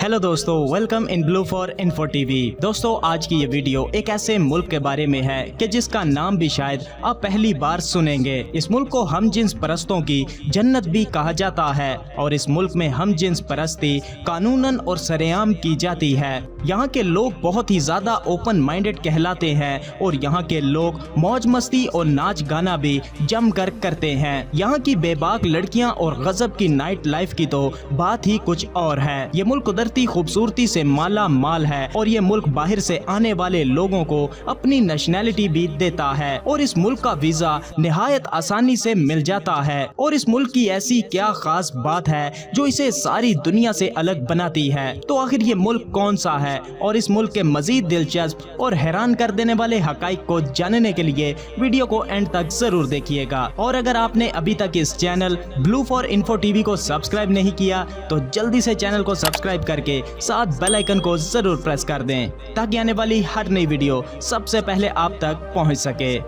Hello दोस्तों, welcome in blue for info TV. दोस्तों, आज की ये वीडियो एक ऐसे मुल्क के बारे में है कि जिसका नाम भी शायद आप पहली बार सुनेंगे। इस मुल्क को हम जिन्स परस्तों की जन्नत भी कहा जाता है और इस मुल्क में हम जिन्स परस्ती कानूनन और सरेआम की जाती है। यहाँ के लोग बहुत ही ज्यादा ओपन माइंडेड कहलाते हैं और यहाँ के लोग मौज मस्ती और नाच गाना भी जम कर करते हैं। यहाँ की बेबाक लड़कियाँ और गजब की नाइट लाइफ की तो बात ही कुछ और है। ये मुल्क कुदरती खूबसूरती से माला माल है और ये मुल्क बाहर से आने वाले लोगों को अपनी नेशनैलिटी भी देता है और इस मुल्क का वीजा निहायत आसानी से मिल जाता है। और इस मुल्क की ऐसी क्या खास बात है जो इसे सारी दुनिया से अलग बनाती है? तो आखिर ये मुल्क कौन सा है? और इस मुल्क के मजीद दिलचस्प और हैरान कर देने वाले हकाइक को जानने के लिए वीडियो को एंड तक जरूर देखिएगा। और अगर आपने अभी तक इस channel blue for info TV को सब्सक्राइब नहीं किया तो जल्दी से चैनल को सब्सक्राइब करके साथ बेल आइकन को जरूर प्रेस कर दें ताकि आने वाली हर नई वीडियो सबसे पहले आप तक पहुंच सके।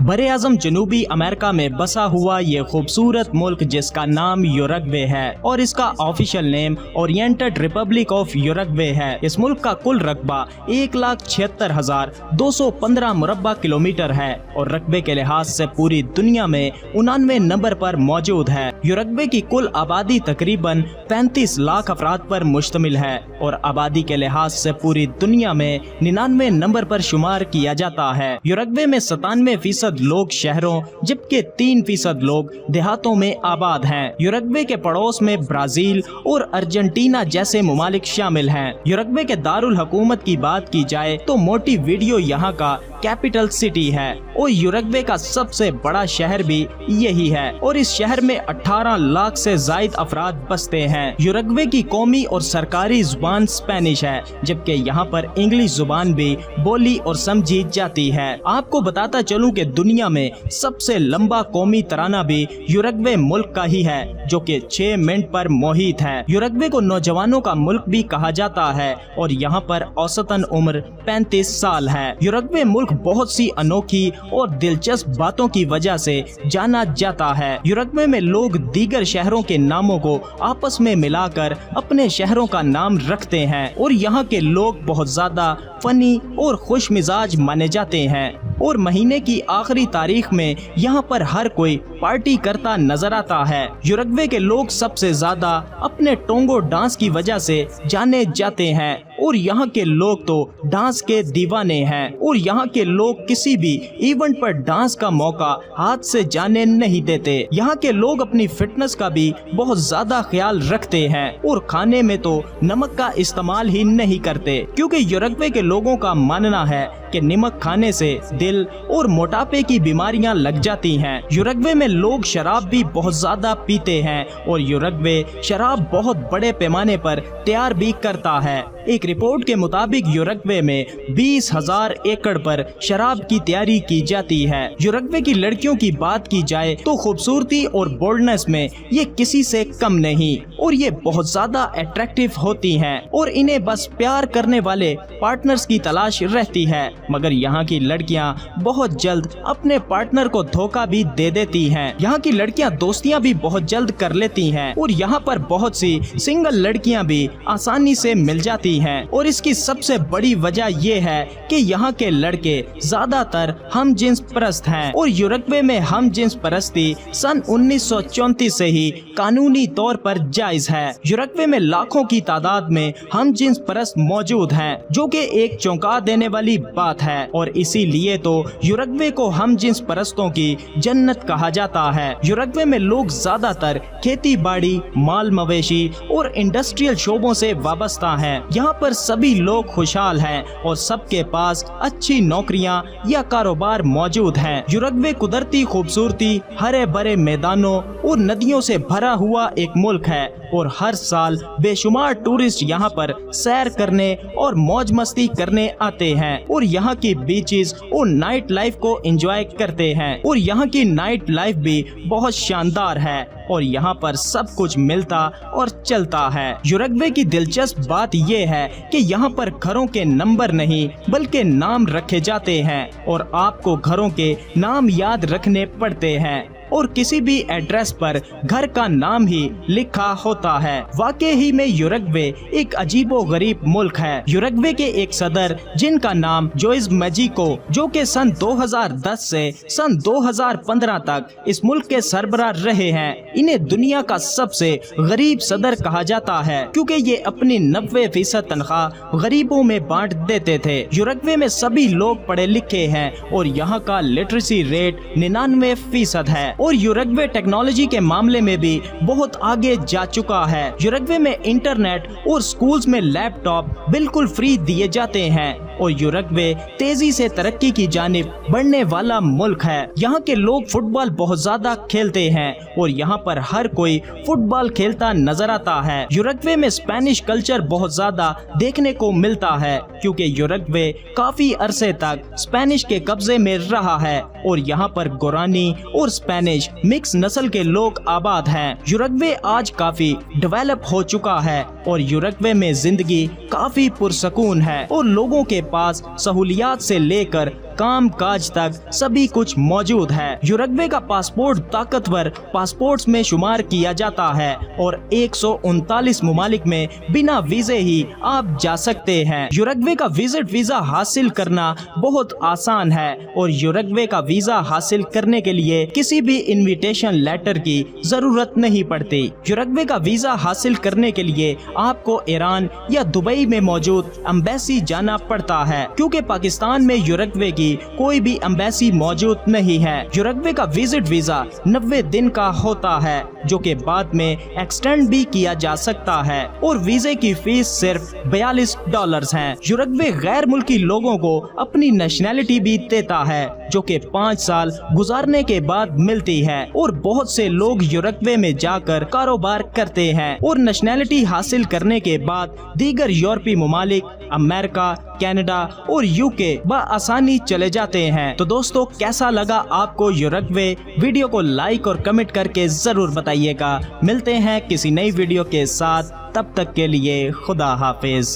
बरे आज़म जनूबी अमेरिका में बसा हुआ ये खूबसूरत मुल्क जिसका नाम यूरुग्वे है और इसका official name oriented Republic of Uruguay है। इस मुल्क का कुल रकबा 1,76,215 मुरब्बा किलोमीटर है और रकबे के लिहाज से पूरी दुनिया में 99 नंबर पर मौजूद है। यूरुग्वे की कुल आबादी तकरीबन 35 लाख अफराद पर मुश्तमिल है और आबादी के लिहाज से पूरी दुनिया में 99 नंबर पर शुमार किया जाता है। यूरुग्वे में 97% लोग शहरों जबकि 3% लोग देहातों में आबाद हैं। यूरुग्वे के पड़ोस में ब्राजील और अर्जेंटीना जैसे मुमालिक शामिल हैं। यूरुग्वे के दारुल हुकूमत की बात की जाए तो मोंटेविडियो यहाँ का कैपिटल सिटी है और यूरुग्वे का सबसे बड़ा शहर भी यही है और इस शहर में 18 लाख से जायद अफराद बसते हैं। यूरुग्वे की कौमी और सरकारी जुबान स्पेनिश है जबकि यहाँ पर इंग्लिश जुबान भी बोली और समझी जाती है। आपको बताता चलूं कि दुनिया में सबसे लंबा कौमी तराना भी यूरुग्वे मुल्क का ही है जो कि 6 मिनट पर मोहित है। यूरुग्वे को नौजवानों का मुल्क भी कहा जाता है और यहाँ पर औसतन उम्र 35 साल है। यूरुग्वे मुल्क बहुत सी अनोखी और दिलचस्प बातों की वजह से जाना जाता है। यूरुग्वे में लोग दीगर शहरों के नामों को आपस में मिलाकर अपने शहरों का नाम रखते हैं और यहाँ के लोग बहुत ज्यादा फनी और खुश मिजाज माने जाते हैं और महीने की आखिरी तारीख में यहाँ पर हर कोई पार्टी करता नजर आता है। यूरुग्वे के लोग सबसे ज्यादा अपने टोंगो डांस की वजह से जाने जाते हैं और यहाँ के लोग तो डांस के दीवाने हैं और यहाँ के लोग किसी भी इवेंट पर डांस का मौका हाथ से जाने नहीं देते। यहाँ के लोग अपनी फिटनेस का भी बहुत ज्यादा ख्याल रखते हैं और खाने में तो नमक का इस्तेमाल ही नहीं करते क्योंकि यूरुग्वे के लोगों का मानना है कि नमक खाने से दिल और मोटापे की बीमारियां लग जाती हैं। यूरुग्वे में लोग शराब भी बहुत ज्यादा पीते हैं और यूरुग्वे शराब बहुत बड़े पैमाने पर तैयार भी करता है। एक रिपोर्ट के मुताबिक यूरुग्वे में 20,000 एकड़ पर शराब की तैयारी की जाती है। यूरुग्वे की लड़कियों की बात की जाए तो खूबसूरती और बोल्डनेस में ये किसी से कम नहीं और ये बहुत ज्यादा अट्रैक्टिव होती हैं और इन्हें बस प्यार करने वाले पार्टनर्स की तलाश रहती है। मगर यहाँ की लड़कियाँ बहुत जल्द अपने पार्टनर को धोखा भी दे देती हैं। यहाँ की लड़कियाँ दोस्तियाँ भी बहुत जल्द कर लेती हैं और यहाँ पर बहुत सी सिंगल लड़कियाँ भी आसानी से मिल जाती हैं और इसकी सबसे बड़ी वजह ये है कि यहाँ के लड़के ज्यादातर हम जिन्स परस्त हैं और यूरुग्वे में हम जिन्स परस्ती सन 1934 से ही कानूनी तौर पर जायज है। यूरुग्वे में लाखों की तादाद में हम जिन्स परस्त मौजूद हैं जो कि एक चौंका देने वाली बात है और इसीलिए तो यूरुग्वे को हम जिन्स परस्तों की जन्नत कहा जाता है। यूरुग्वे में लोग ज्यादातर खेती बाड़ी, माल मवेशी और इंडस्ट्रियल शोबों से वाबस्ता हैं। यहाँ पर सभी लोग खुशहाल हैं और सबके पास अच्छी नौकरियाँ या कारोबार मौजूद हैं। यूरुग्वे कुदरती खूबसूरती, हरे भरे मैदानों और नदियों से भरा हुआ एक मुल्क है और हर साल बेशुमार टूरिस्ट यहाँ पर सैर करने और मौज मस्ती करने आते हैं और यहाँ की बीचेस और नाइट लाइफ को एंजॉय करते हैं और यहाँ की नाइट लाइफ بھی بہت شاندار ہے اور یہاں پر سب کچھ ملتا اور چلتا ہے۔ یوروگوے کی دلچسپ بات یہ ہے کہ یہاں پر گھروں کے نمبر نہیں بلکہ نام رکھے جاتے ہیں اور آپ کو گھروں کے نام یاد رکھنے پڑتے ہیں اور کسی بھی ایڈریس پر گھر کا نام ہی لکھا ہوتا ہے۔ واقعی ہی میں یوروگوے ایک عجیب و غریب ملک ہے۔ یوروگوے کے ایک صدر جن کا نام جوئز میجیکو، جو کہ سن 2010 سے سن 2015 تک اس ملک کے سربراہ رہے ہیں، انہیں دنیا کا سب سے غریب صدر کہا جاتا ہے کیونکہ یہ اپنی 90% تنخواہ غریبوں میں بانٹ دیتے تھے۔ یوروگوے میں سبھی لوگ پڑھے لکھے ہیں اور یہاں کا لٹریسی ریٹ 99% ہے اور یوروگوے ٹیکنالوجی کے معاملے میں بھی بہت آگے جا چکا ہے۔ یوروگوے میں انٹرنیٹ اور سکولز میں لیپ ٹاپ بالکل فری دیے جاتے ہیں اور یوروگوے تیزی سے ترقی کی جانب بڑھنے والا ملک ہے۔ یہاں کے لوگ فٹ بال بہت زیادہ کھیلتے ہیں اور یہاں پر ہر کوئی فٹ بال کھیلتا نظر آتا ہے۔ یوروگوے میں اسپینش کلچر بہت زیادہ دیکھنے کو ملتا ہے کیونکہ یوروگوے کافی عرصے تک اسپینش کے قبضے میں رہا ہے اور یہاں پر گورانی اور اسپینش مکس نسل کے لوگ آباد ہیں۔ یوروگوے آج کافی ڈیولپ ہو چکا ہے اور یوروگوے میں زندگی کافی پرسکون ہے اور لوگوں کے پاس سہولیات سے لے کر کام کاج تک سبھی کچھ موجود ہے۔ یوروگوے کا پاسپورٹ طاقتور پاسپورٹس میں شمار کیا جاتا ہے اور 139 ممالک میں بنا ویزے ہی آپ جا سکتے ہیں۔ یوروگوے کا وزٹ ویزا حاصل کرنا بہت آسان ہے اور یوروگوے کا ویزا حاصل کرنے کے لیے کسی بھی انویٹیشن لیٹر کی ضرورت نہیں پڑتی۔ یوروگوے کا ویزا حاصل کرنے کے لیے آپ کو ایران یا دبئی میں موجود ایمبیسی جانا پڑتا ہے کیونکہ پاکستان میں یوروگوے کی کوئی بھی ایمبیسی موجود نہیں ہے۔ یوروگوے کا وزٹ ویزا 90 دن کا ہوتا ہے جو کہ بعد میں ایکسٹینڈ بھی کیا جا سکتا ہے اور ویزے کی فیس صرف $42 ہے۔ یوروگوے غیر ملکی لوگوں کو اپنی نیشنلٹی بھی دیتا ہے جو کہ 5 سال گزارنے کے بعد ملتی ہے اور بہت سے لوگ یوروگوے میں جا کر کاروبار کرتے ہیں اور نیشنلٹی حاصل کرنے کے بعد دیگر یورپی ممالک، امریکہ، کینیڈا اور UK بآسانی چلے جاتے ہیں۔ تو دوستو کیسا لگا آپ کو یوروگوے؟ ویڈیو کو لائک اور کمنٹ کر کے ضرور بتائیے گا۔ ملتے ہیں کسی نئی ویڈیو کے ساتھ، تب تک کے لیے خدا حافظ۔